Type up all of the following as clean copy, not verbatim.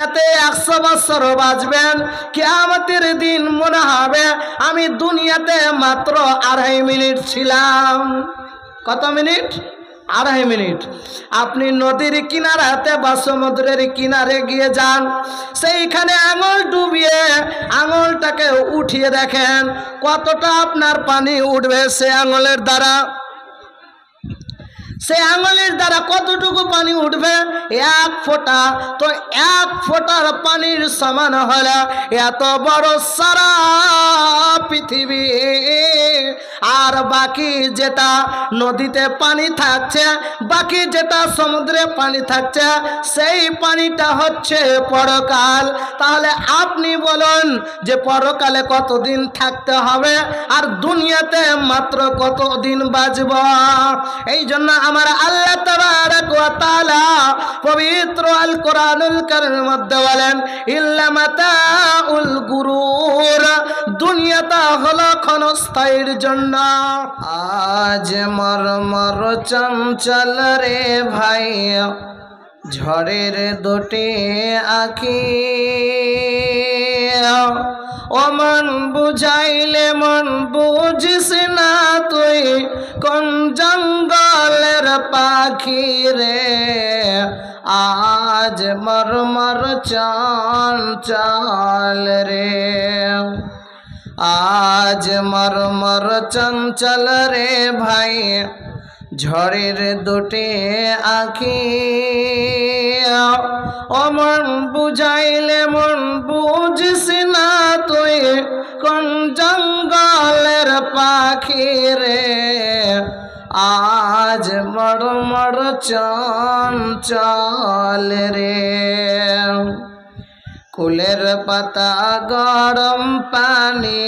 এতে 100 বছর বাঁচবেন, কিয়ামতের দিন মনে হবে আমি দুনিয়াতে মাত্র 2.5 মিনিট ছিলাম। কত মিনিট? 2.5 মিনিট। আপনি নদীর কিনারাতে বা সমুদ্রের কিনারে গিয়ে যান, সেইখানে আঙুল ডুবিয়ে আঙুলটাকে উঠিয়ে দেখেন কতটা আপনার পানি উঠবে সে আঙুলের দ্বারা। সে আঙুলের দ্বারা কতটুকু পানি উঠবে? 1 ফোঁটা। তো 1 ফোঁটার পানির সমান হলো এত বড় সারা পৃথিবী। আর বাকি যেটা নদীতে পানি থাকছে, বাকি যেটা সমুদ্রে পানি থাকছে, সেই পানিটা হচ্ছে পরকাল। তাহলে আপনি বলুন যে পরকালে কতদিন থাকতে হবে আর দুনিয়াতে মাত্র কতদিন বাঁচব? এই জন্য আমার আল্লাহ তাবারক ওয়া তাআলা পবিত্র আল কোরআনুল কারীমের মধ্যে বলেন, ইল্লা মাতাউল গুরুর, দুনিয়াটা হলো ক্ষণস্থায়ীর জন্য। আজ মরমর চঞ্চল রে ভাই, ঝড়ের দুটি আঁখি, ও মন বুঝাইলে মন বুঝিস না তুই, কোন জঙ্গলের পাখি রে। আজ মরমর চঞ্চল রে, আজ মরমর চঞ্চল রে ভাই, ঝড়ের দুটি আঁখি, ও মন বুঝাইলে মন বুঝিস না তুই, কোন জঙ্গলের পাখি রে। আজ মরমর চঞ্চল রে। কুলের পাতা গরম পানি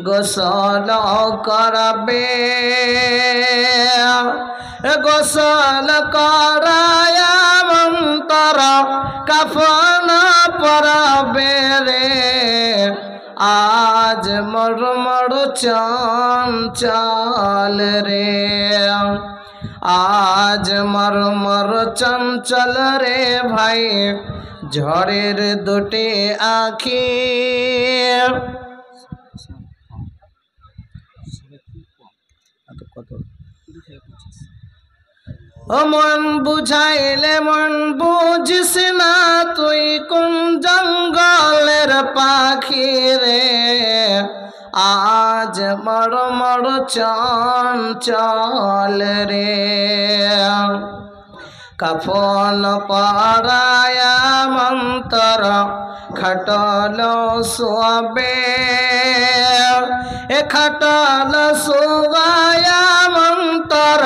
গোসল করবে, গোসল করায়া মন্তর কাফন পরাবে রে। আজ মরমর চঞ্চল রে, আজ মরমর চঞ্চল রে ভাই, ঝড়ের দুটি আঁখি। ও মন বুঝাইলে মন বুঝিস না তুই, কোন জঙ্গলের পাখি রে। আজ মরমর চঞ্চল রে। কাফন পরায়া মন্তর খটল শোবে, এ খটল শোয়া মন্তর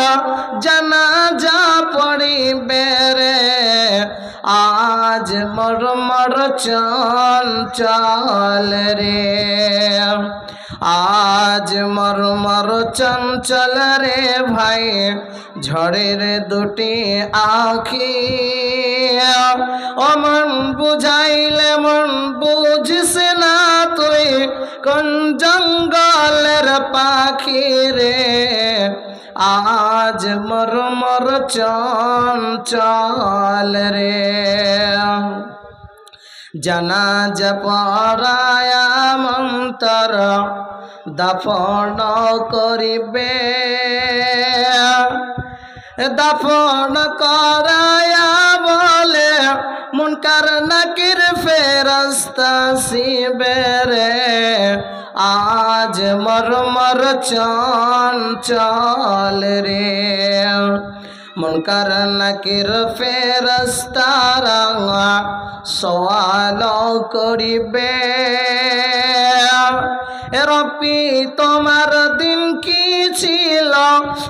জানাজা পড়িবে রে। আজ মরমর চঞ্চল রে, আজ মরমর চঞ্চল রে ভাই, ঝড়ের দুটি আঁখি, ও মন বুঝাইলে মন বুঝিস না তুই, কোন জঙ্গলের পাখি রে। আজ মরমর চঞ্চল রে। জানাজা পড়ায়া মন্তর দাফন করিবে, দাফন করায়া বলে মুনকার নাকির ফেরেশতা আসিবে রে। আজ মরমর চঞ্চল রে, মুনকার নাকির ফেরেশতারা সওয়াল করিবে, রব্বি তোমার দিন কি ছিল,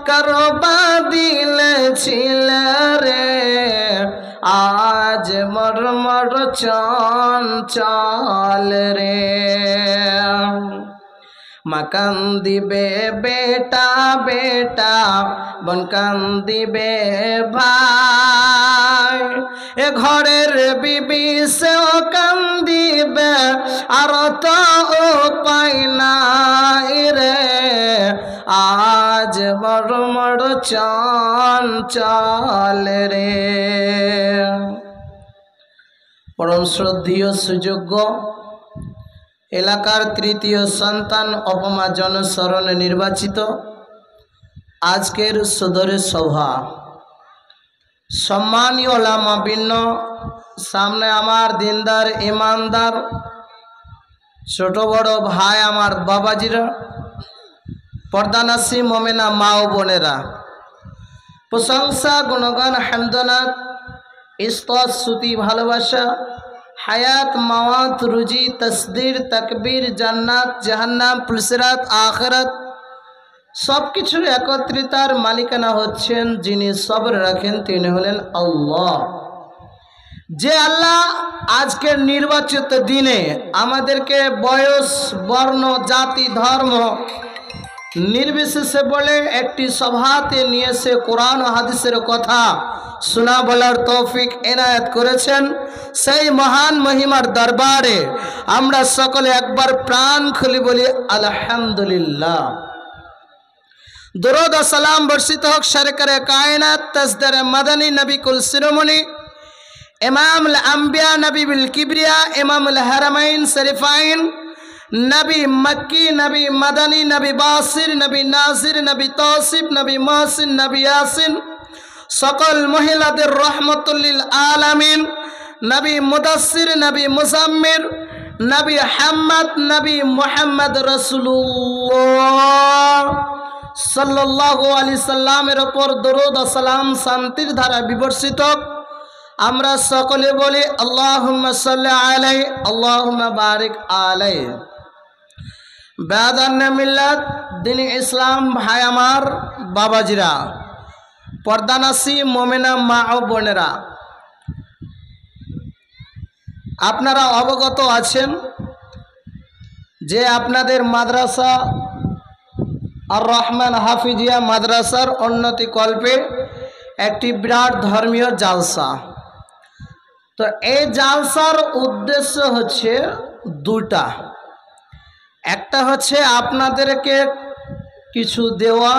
কারবা দিলে ছিল রে। আজ মরমর চঞ্চল রে। মা কান্দিবে বেটা বেটা, বোন কান্দিবে ভাই, এ ঘরের বিবি সেও কান্দিবে, আর তো উপায় নাই রে। আজ মরমর চঞ্চল রে। পরম শ্রদ্ধেয় সুযোগ্য এলাকার তৃতীয় সন্তান অপমা জনস্মরণে নির্বাচিত আজকের সদরের সভা, সম্মানীয় ওলামা বৃন্দ, সামনে আমার দিনদার ইমানদার ছোট বড় ভাই আমার বাবাজিরা, পর্দানাসী মোমেনা মা ও বোনেরা, প্রশংসা গুণগান হামদনাথ ইস্তত স্তুতি ভালোবাসা হায়াত মাওয়াত রুজি তসদির তাকবীর জান্নাত জাহান্নাম পুলসিরাত আখিরাত সব কিছুর একত্রিতার মালিকানা হচ্ছেন যিনি সবর রাখেন, তিনি হলেন আল্লাহ। যে আল্লাহ আজকের নির্বাচিত দিনে আমাদেরকে বয়স বর্ণ জাতি ধর্ম নির্বিশেষে বলে একটি সভাতে নিয়ে এসে কোরআন ও হাদিসের কথা শোনা বলার তৌফিক এনায়েত করেছেন, সেই মহান মহিমার দরবারে আমরা সকলে একবার প্রাণ খুলে বলি আলহামদুলিল্লাহ। দরুদ ও সালাম বর্ষিত হোক সরকারে কায়নাত তাজদারে মাদানী নবী কুল শিরোমণি ইমামুল আম্বিয়া নবী বিল কিবরিয়া ইমামুল হারামাইন শরীফাইন নবী মক্কি নবী মাদানী নবী বাসির নবী নাজির নবী তৌসিফ নবী মুহসিন নবী ইয়াসিন সকল মহিলাদের রহমতুল্লিল আলামিন নবী মুদাসসির নবী মুজাম্মির নবী হাম্মদ নবী মুহাম্মদ রাসূলুল্লাহ সাল্লাল্লাহু আলাইহি সাল্লামের উপর দরুদ ও সালাম শান্তির ধারা বিবর্ষিত। আমরা সকলে বলি আল্লাহুম্মা সাল্লি আলাইহি আল্লাহুম্মা বারিক আলাইহি। বেয়াদান মিল্লাত দিন ইসলাম ভাই আমার বাবাজিরা, পর্দানাসী মোমেনা মা ও বোনেরা, আপনারা অবগত আছেন যে আপনাদের মাদ্রাসা আর রহমান হাফিজিয়া মাদ্রাসার উন্নতি কল্পে একটি বিরাট ধর্মীয় জালসা। তো এই জালসার উদ্দেশ্য হচ্ছে দুটা। একটা হচ্ছে আপনাদেরকে কিছু দেওয়া,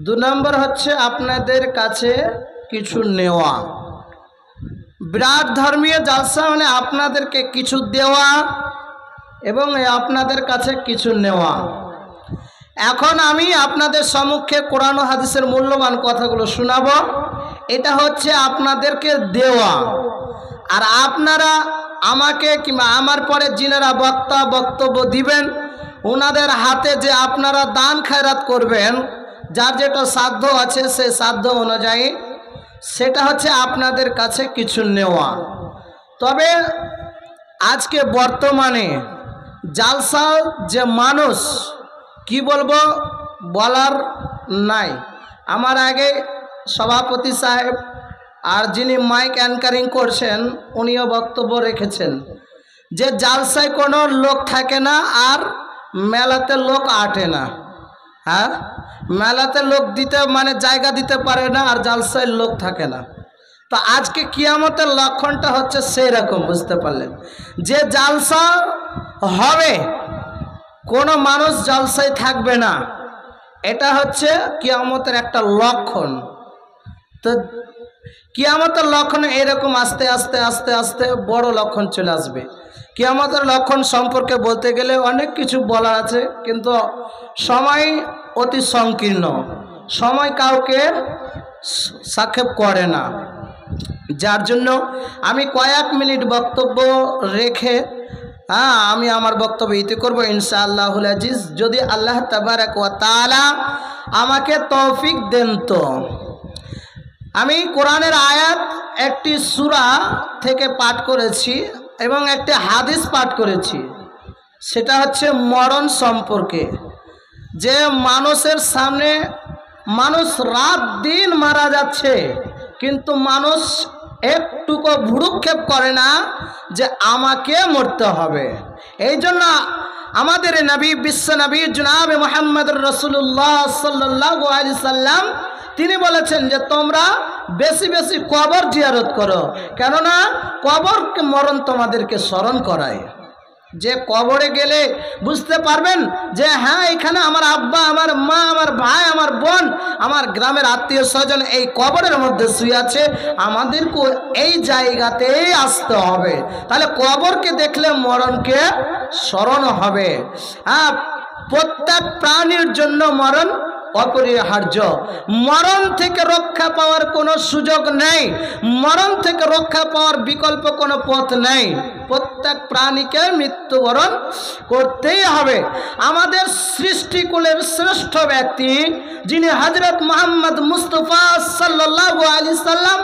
দু নম্বর হচ্ছে আপনাদের কাছে কিছু নেওয়া। বিরাট ধর্মীয় জালসা মানে আপনাদেরকে কিছু দেওয়া এবং আপনাদের কাছে কিছু নেওয়া। এখন আমি আপনাদের সম্মুখে কোরআন ও হাদিসের মূল্যবান কথাগুলো শোনাবো। এটা হচ্ছে আপনাদেরকে দেওয়া, আর আপনারা আমাকে কিংবা আমার পরে যিনারা বক্তব্য দিবেন ওনাদের হাতে যে আপনারা দান খায়রাত করবেন, যার যেটা সাধ্য আছে সেই সাধ্য অনুযায়ী, সেটা হচ্ছে আপনাদের কাছে কিছু নেওয়া। তবে আজকে বর্তমানে জালসা যে মানুষ কি বলবো বলার নাই। আমার আগে সভাপতি সাহেব আর যিনি মাইক অ্যাঙ্কারিং করছেন উনিও বক্তব্য রেখেছেন যে জালসায় কোনো লোক থাকে না আর মেলাতে লোক আটে না। হ্যাঁ, মেলাতে লোক দিতে মানে জায়গা দিতে পারে না আর জালসায় লোক থাকে না। তো আজকে কিয়ামতের লক্ষণটা হচ্ছে সেই রকম, বুঝতে পারলেন? যে জালসা হবে কোনো মানুষ জালসায় থাকবে না, এটা হচ্ছে কিয়ামতের একটা লক্ষণ। তো কিয়ামতের লক্ষণ এরকম আস্তে আস্তে আস্তে আস্তে বড় লক্ষণ চলে আসবে। কিয়ামতের লক্ষণ সম্পর্কে বলতে গেলে অনেক কিছু বলা আছে, কিন্তু সময় অতি সংকীর্ণ, সময় কাউকে সাক্ষেপ করে না। যার জন্য আমি কয়েক মিনিট বক্তব্য রেখে আমি আমার বক্তব্য ইতি করবো ইনশাআল্লাহুল আজিজ, যদি আল্লাহ তাবারাক ওয়া তাআলা আমাকে তৌফিক দেন। তো আমি কোরআনের আয়াত একটি সূরা থেকে পাঠ করেছি এবং একটি হাদিস পাঠ করেছি, সেটা হচ্ছে মরণ সম্পর্কে। যে মানুষের সামনে মানুষ রাত দিন মারা যাচ্ছে, কিন্তু মানুষ একটুকু ভ্রুক্ষেপ করে না যে আমাকে মরতে হবে। এই জন্য আমাদের নবী বিশ্ব নবী জনাব মুহাম্মদুর রাসূলুল্লাহ সাল্লাল্লাহু আলাইহি সাল্লাম তিনি বলেছেন যে তোমরা বেশি বেশি কবর জিয়ারত করো, কেননা কবর মরণ তোমাদেরকে স্মরণ করায়। যে কবরে গেলে বুঝতে পারবেন যে হ্যাঁ এখানে আমার আব্বা, আমার মা, আমার ভাই, আমার বোন, আমার গ্রামের আত্মীয় স্বজন এই কবরের মধ্যে শুয়ে আছে, আমাদেরকে এই জায়গাতেই আসতে হবে। তাহলে কবরকে দেখলে মরণকে স্মরণ হবে। হ্যাঁ, প্রত্যেক প্রাণীর জন্য মরণ অপরিহার্য। মরণ থেকে রক্ষা পাওয়ার কোনো সুযোগ নেই, মরণ থেকে রক্ষা পাওয়ার বিকল্প কোনো পথ নেই। প্রত্যেক প্রাণীকে মৃত্যুবরণ করতেই হবে। আমাদের সৃষ্টিকুলের শ্রেষ্ঠ ব্যক্তি যিনি হযরত মুহাম্মদ মুস্তাফা সাল্লাল্লাহু আলাইহি সাল্লাম,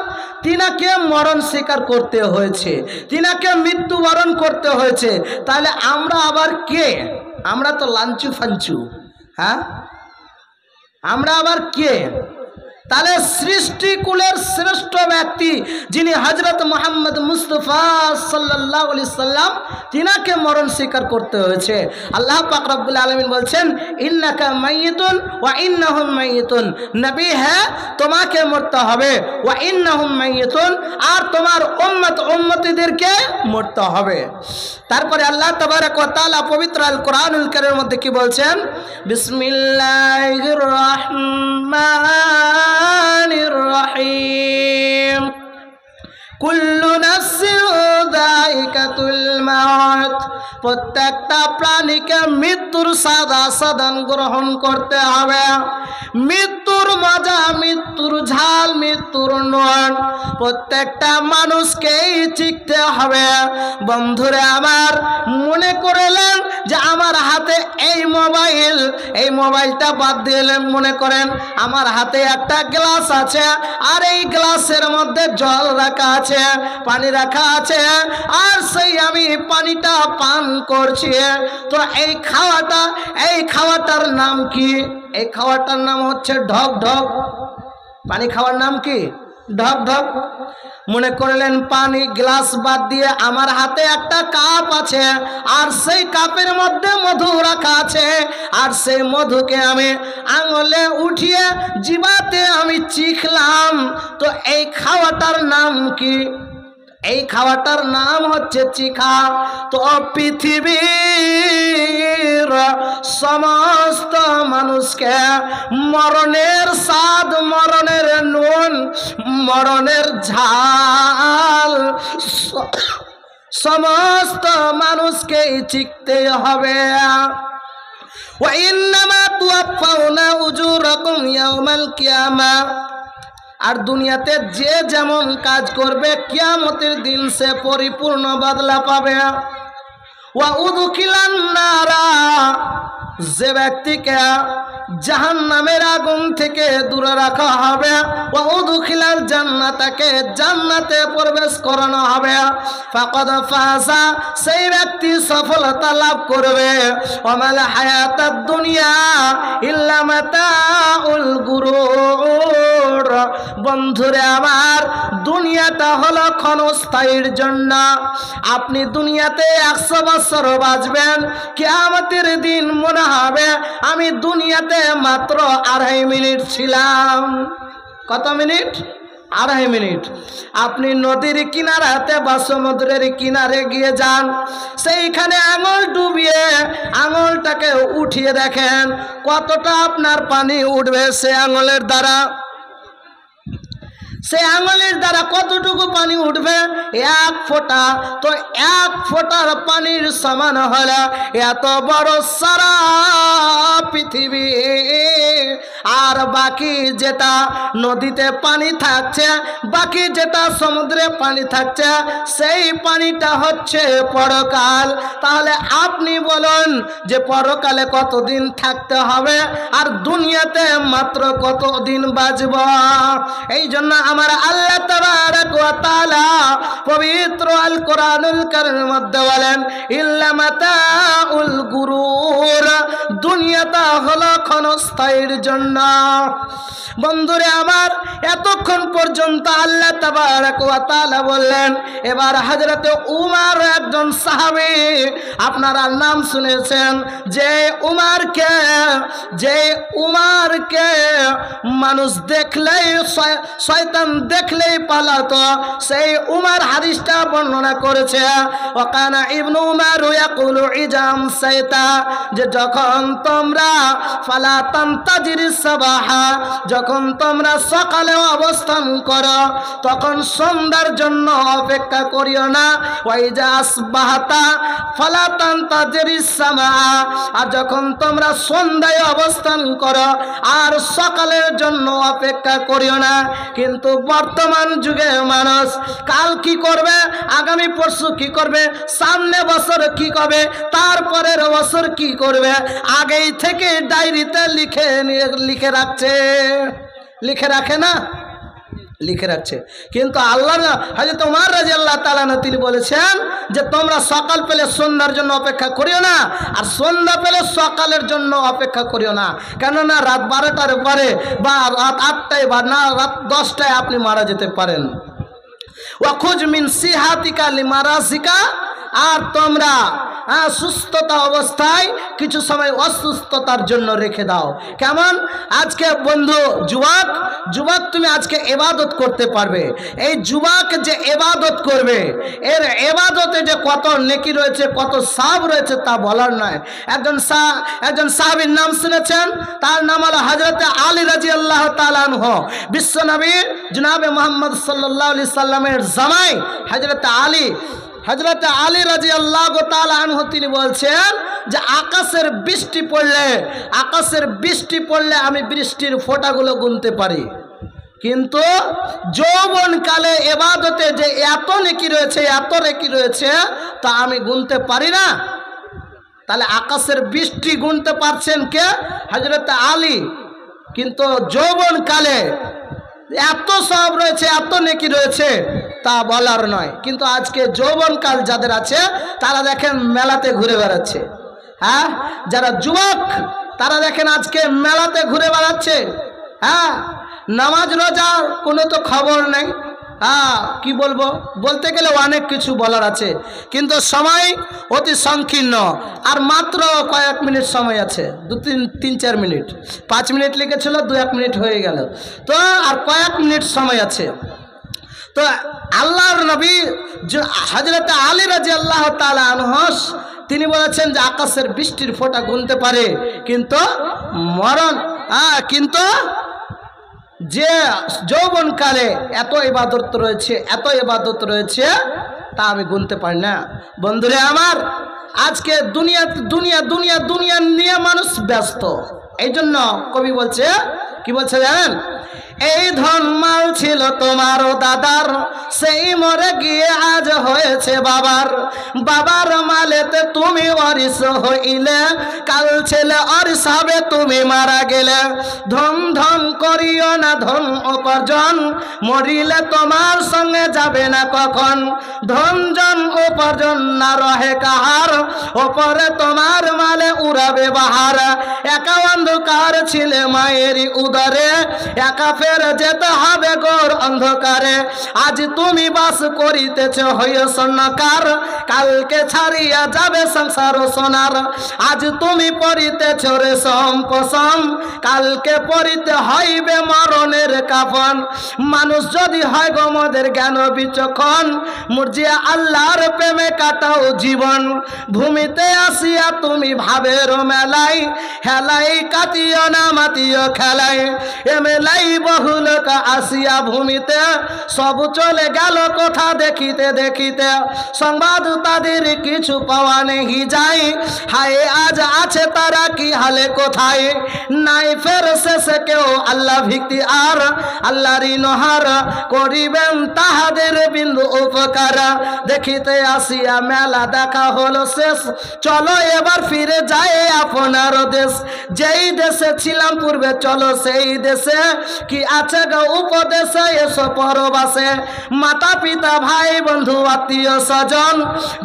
তিনাকে মরণ স্বীকার করতে হয়েছে, তিনাকে মৃত্যুবরণ করতে হয়েছে। তাহলে আমরা আবার কে? আমরা তো লাঞ্চু ফাঞ্চু। হ্যাঁ, আমরা আবার কে? তাহলে সৃষ্টিকুলের শ্রেষ্ঠ ব্যক্তি যিনি হযরত মুহাম্মদ মুস্তাফা সাল্লাল্লাহু আলাইহি সাল্লাম, তিনাকে মরণ স্বীকার করতে হয়েছে। আল্লাহ পাক রব্বুল আলামিন বলছেন, ইন্নাকা মাইয়িতুন ওয়া ইন্নাহুম মাইয়িতুন। নবী হ্যাঁ, তোমাকে মরতে হবে, ওয়া ইন্নাহুম মাইয়িতুন, আর তোমার উম্মত উম্মতিদেরকে মরতে হবে। তারপরে আল্লাহ তাবারক ওয়া তাআলা পবিত্র আল কোরআনুল কারীমের মধ্যে কি বলছেন? বিসমিল্লাহির রহমানির রহিম, কুল্লু নাফসিন যায়িকাতুল মাউত। প্রত্যেকটা প্রাণীকে মৃত্যুর সাদান গ্রহণ করতে হবে। মৃত্যুর মজা, মৃত্যুর ঝাল, মৃত্যুর নুন প্রত্যেকটা মানুষকেই শিখতে হবে। বন্ধুরে আমার, মনে করলেন যে আমার হাতে এই মোবাইলটা বাদ দিলেন, মনে করেন আমার হাতে একটা গ্লাস আছে, আর এই গ্লাসের মধ্যে জল রাখা আছে, পানি রাখা আছে, আর সেই আমি পানিটা পান করছি। তো এই খাওয়াটার নাম কি? এই খাওয়াটার নাম হচ্ছে ঢক ঢক। পানি খাওয়ার নাম কি? ঢক ঢক। মনে করলেন পানি গ্লাস বাদ দিয়ে আমার হাতে একটা কাপ আছে, আর সেই কাপের মধ্যে মধু রাখা আছে, আর সেই মধুকে আমি আঙুলে উঠিয়ে জিভাতে আমি চিখলাম। তো এই খাওয়াটার নাম কি? এই খাওয়াটার নাম হচ্ছে চিখা। তো পৃথিবীর সমস্ত মানুষকে মরণের স্বাদ, মরণের নুন, মরণের ঝাল সমস্ত মানুষকেই চিখতে হবে। ওয়া ইন্নামা তুওয়াফাউনা উজুরাকুম ইয়াউমাল কিয়ামা। আর দুনিয়াতে যে যেমন কাজ করবে, কিয়ামতের দিন সে পরিপূর্ণ বদলা পাবে। ওয়া উদখিলান নারা, যে ব্যক্তিকে জাহান্নামের আগুন থেকে দূরে রাখা হবে, ওয়া উদখিলাল জান্নাতাকে জান্নাতে প্রবেশ করানো হবে। ফাকাদ ফাজা, সেই ব্যক্তি সফলতা লাভ করবে। ওয়ামাল হায়াতাদ দুনিয়া ইল্লা মাতাউল গুরুর। বন্ধুরে আমার, দুনিয়াটা হলো ক্ষণস্থায়ীর জন্য। আপনি দুনিয়াতে 100 বছর বাঁচবেন, কিয়ামতের দিন মনে হবে আমি দুনিয়াতে মাত্র 2.5 মিনিট ছিলাম। কত মিনিট? 2.5 মিনিট। আপনি নদীর কিনারাতে বা সমুদ্রের কিনারে গিয়ে যান, সেইখানে আঙুল ডুবিয়ে আঙুলটাকে উঠিয়ে দেখেন কতটা আপনার পানি উঠবে সে আঙুলের দ্বারা। সে আঙুলের দ্বারা কতটুকু পানি উঠবে? 1 ফোঁটা। তো 1 ফোঁটার পানির সমান হলে এত বড় সারা পৃথিবী। আর বাকি যেটা নদীতে পানি থাকছে, বাকি যেটা সমুদ্রে পানি থাকছে, সেই পানিটা হচ্ছে পরকাল। তাহলে আপনি বলুন যে পরকালে কতদিন থাকতে হবে, আর দুনিয়াতে মাত্র কতদিন বাঁচব? এই জন্য আমার আল্লাহ তাবারক ওয়া তাআলা পবিত্র আল কোরআনুল কারীমের মধ্যে বলেন, ইল্লা মাতাউল গুরুর। দুনিয়াটা হলো ক্ষণস্থায়ীর জন্য। বন্ধুরে আমার, এতক্ষণ পর্যন্ত আল্লাহ তাবারক ওয়া তাআলা বললেন। এবার হযরত উমর, একজন সাহাবী, আপনারা নাম শুনেছেন, যে উমরকে মানুষ দেখলেই শয়তান শয়তান দেখলেই পালাতো, সেই উমর হাদিসটা বর্ণনা করেছে। ওয়াকানা ইবনু উমর ইয়াকুলু ইজাম সাইতা, যে যখন তোমরা ফালা তান্তাজিরিস সাবাহা, যখন তোমরা সকালে অবস্থান করো তখন সন্ধ্যার জন্য অপেক্ষা করিও না। ওয়াইজা আসবাহাতা ফালা তান্তাজিরিস সামা, আর যখন তোমরা সন্ধ্যায় অবস্থান করো আর সকালের জন্য অপেক্ষা করিও না। কিন্তু বর্তমান যুগে মানুষ কাল কি করবে, আগামী পরশু কি করবে, সামনে বছর কি করবে, তারপরের বছর কি করবে, আগেই থেকে ডায়েরিতে লিখে রাখছে। লিখে রাখে না? লিখে রাখছে। কিন্তু আল্লাহ হযরত ওমর রাদিয়াল্লাহু তাআলা তিনি বলেছেন যে তোমরা সকাল পেলে সন্ধ্যার জন্য অপেক্ষা করিও না, আর সন্ধ্যা পেলে সকালের জন্য অপেক্ষা করিও না। কেননা রাত 12টার পরে বা রাত 8টায় বা না রাত 10টায় আপনি মারা যেতে পারেন। ওয়াখুজ মিন সিহাতিকা লিমারাসিকা, আর তোমরা সুস্থতা অবস্থায় কিছু সময় অসুস্থতার জন্য রেখে দাও। কেমন? আজকে বন্ধু যুবক তুমি আজকে ইবাদত করতে পারবে। এই যুবক যে ইবাদত করবে এর ইবাদতে যে কত নেকি রয়েছে, কত সওয়াব রয়েছে তা বলার নয়। একজন সাহাবীর নাম শুনেছেন, তার নাম হলো হযরত আলী রাদিয়াল্লাহু তাআলা আনহু। বিশ্বনবী জনাবে মুহাম্মদ সাল্লাল্লাহু আলাইহি সাল্লামের জামাই হযরত আলী রাদিয়াল্লাহু তাআলা আনহু তিনি বলছেন যে আকাশের বৃষ্টি পড়লে আমি বৃষ্টির ফোঁটাগুলো গুনতে পারি, কিন্তু যৌবনকালে ইবাদতে যে এত নেকি রয়েছে তা আমি গুনতে পারি না। তাহলে আকাশের বৃষ্টি গুনতে পারছেন কে? হযরত আলী। কিন্তু যৌবনকালে এত সব রয়েছে, এত নেকি রয়েছে তা বলার নয়। কিন্তু আজকে যৌবনকাল যাদের আছে তারা দেখেন মেলাতে ঘুরে বেড়াচ্ছে। হ্যাঁ, যারা যুবক তারা দেখেন আজকে মেলাতে ঘুরে বেড়াচ্ছে। হ্যাঁ, নামাজ রোজার কোনো তো খবর নেই। কি বলবো, বলতে গেলে অনেক কিছু বলার আছে, কিন্তু সময় অতি সংকীর্ণ। আর মাত্র কয়েক মিনিট সময় আছে, 3-4 মিনিট। 5 মিনিট লিখেছিল, 2-1 মিনিট হয়ে গেল, তো আর কয়েক মিনিট সময় আছে। তো আল্লাহর নবী হযরত আলী রাদিয়াল্লাহু তাআলা আনহু তিনি বলেছেন যে আকাশের বৃষ্টির ফোঁটা গুনতে পারে, কিন্তু যে যৌবনকালে এত ইবাদত রয়েছে তা আমি গুনতে পারি না। বন্ধুরে আমার, আজকে দুনিয়া নিয়ে মানুষ ব্যস্ত। এই জন্য কবি বলছে, কি বলছে জানেন? এই ধন মাল ছিল তোমার দাদার, সেই মরে গিয়ে আজ হয়েছে বাবার মালেতে তুমি ওয়ারিস হইলে, কাল ছেলে ওয়ারিস হবে তুমি মারা গেলে। ধন করিও না ধন উপার্জন, মরিলে তোমার সঙ্গে যাবে না কখন। ধন উপার্জন না রহে কাহার, ওপরে তোমার মালে উড়াবে বাহার। একা অন্ধকার ছিলে মায়েরই উদরে, একা ফের যেতে হবে গোর অন্ধকারে। আজ তুমি বাস করিতেছ হয়ে স্বর্ণকার, কালকে ছাড়িয়া যাবে সংসার সোনার। আজ তুমি পরিতেছ রেশম পশম, কালকে পরিতে হইবে মরণের কাফন। মানুষ যদি হয় গোমদের জ্ঞান বিচক্ষণ, মুরজিয়া আল্লাহর প্রেমে কাটাও জীবন। ভূমিতে আসিয়া তুমি ভাবের মেলাই, হেলাই কাটিও না মাতিও খেলাই। এ মেলাই বহু লোক আসিয়া ভূমিতে, সব চলে গেল কথা দেখিতে। সংবাদ তাদের কিছু পাওয়া নেই যায়, হায় আজ আছে তারা কি হালে কোথায়। নাই ফের শেষে কেউ আল্লাহ ভিত্তি, আর আল্লাহরই নহর করিবেন তাহাদের বিন্দু উপকার। দেখিতে আসিয়া মেলা দেখা হলো শেষ, চলো এবার ফিরে যায় আপনার দেশ। যেই দেশে ছিলাম পূর্বে চলো সেই দেশে, কি আছে গো উপদেশে এসো পরবাসে। মাতা পিতা ভাই বন্ধু আত্মীয় স্বজন,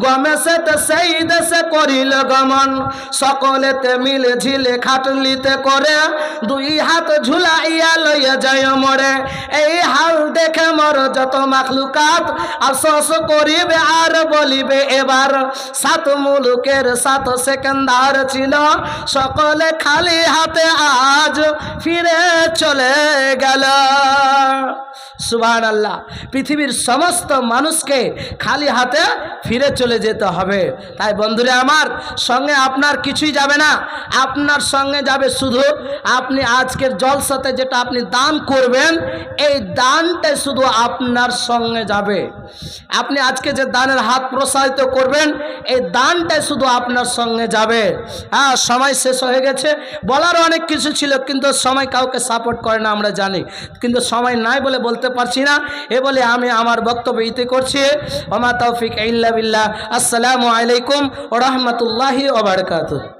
গমে সেতে সেই দেশে করিল গমন। সকলেতে মিলে ঝিলে খাটলিতে করে, 2 হাত ঝুলাইয়া লইয়া যায় মরে। এই হাল দেখে মর যত মাখলুকাত, আফসোস করিবে আর বলিবে এবার। 7 মূল বন্দুকের 7 সেকেন্ডার ছিল, সকলে খালি হাতে আজ ফিরে চলে গেল। সুবহানাল্লাহ। পৃথিবীর সমস্ত মানুষকে খালি হাতে ফিরে চলে যেতে হবে। তাই বন্ধুরা আমার, সঙ্গে আপনার কিছুই যাবে না, আপনার সঙ্গে যাবে শুধু আপনি আজকের জলসাতে যেটা আপনি দান করবেন, এই দানটাই শুধু আপনার সঙ্গে যাবে। আপনি আজকে যে দানের হাত প্রসারিত করবেন, এই দানটাই শুধু আপনার সঙ্গে যাবে। হ্যাঁ, সময় শেষ হয়ে গেছে, বলারও অনেক কিছু ছিল, কিন্তু সময় কাউকে সাপোর্ট করে না আমরা জানি, কিন্তু সময় নাই বলে বলতে পারছি না। এ বলে আমি আমার বক্তব্য ইতি করছি। ওমা তৌফিক ইল্লা বিল্লাহ। আসসালামু আলাইকুম ওয়া রাহমাতুল্লাহি ওয়া বারাকাতুহু।